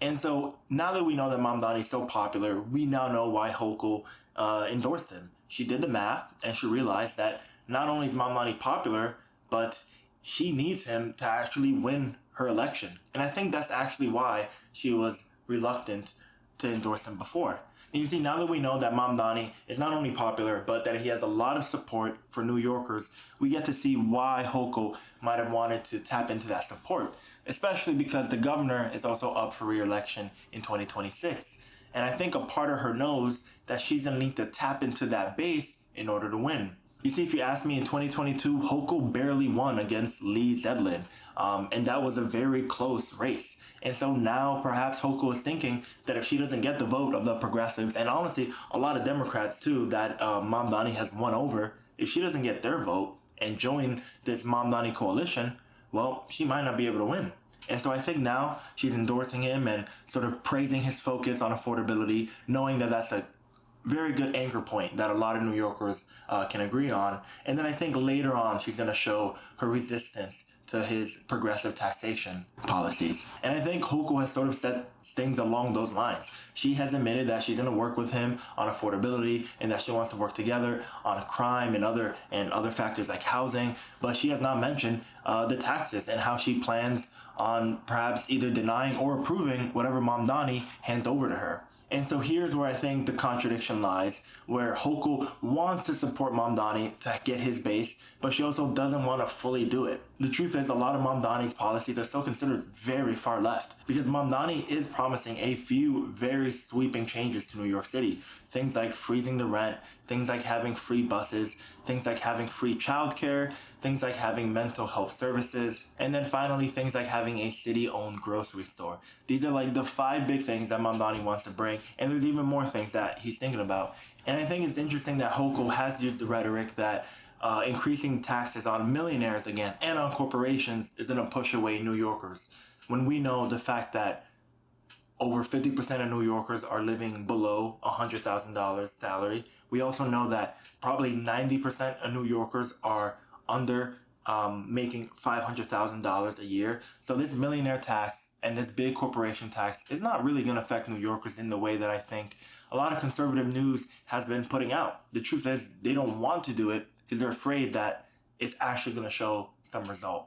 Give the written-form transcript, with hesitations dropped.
And so now that we know that Mamdani is so popular, we now know why Hochul endorsed him. She did the math and she realized that not only is Mamdani popular, but she needs him to actually win her election. And I think that's actually why she was reluctant to endorse him before. And you see, now that we know that Mamdani is not only popular, but that he has a lot of support for New Yorkers, we get to see why Hochul might have wanted to tap into that support, especially because the governor is also up for re-election in 2026. And I think a part of her knows that she's going to need to tap into that base in order to win. You see, if you ask me, in 2022, Hochul barely won against Lee Zeldin, and that was a very close race. And so now perhaps Hochul is thinking that if she doesn't get the vote of the progressives, and honestly, a lot of Democrats too, that Mamdani has won over, if she doesn't get their vote and join this Mamdani coalition, well, she might not be able to win. And so I think now she's endorsing him and sort of praising his focus on affordability, knowing that that's a very good anchor point that a lot of New Yorkers can agree on. And then I think later on, she's going to show her resistance to his progressive taxation policies. And I think Hochul has sort of said things along those lines. She has admitted that she's going to work with him on affordability and that she wants to work together on crime and other factors like housing. But she has not mentioned the taxes and how she plans on perhaps either denying or approving whatever Mamdani hands over to her. And so here's where I think the contradiction lies, where Hochul wants to support Mamdani to get his base, but she also doesn't want to fully do it. The truth is, a lot of Mamdani's policies are still considered very far left, because Mamdani is promising a few very sweeping changes to New York City. Things like freezing the rent, things like having free buses, things like having free childcare, things like having mental health services, and then finally things like having a city-owned grocery store. These are like the 5 big things that Mamdani wants to bring, and there's even more things that he's thinking about. And I think it's interesting that Hochul has used the rhetoric that increasing taxes on millionaires again and on corporations is going to push away New Yorkers, when we know the fact that over 50% of New Yorkers are living below $100,000 salary. We also know that probably 90% of New Yorkers are under making $500,000 a year. So this millionaire tax and this big corporation tax is not really going to affect New Yorkers in the way that I think a lot of conservative news has been putting out. The truth is, they don't want to do it because they're afraid that it's actually going to show some result.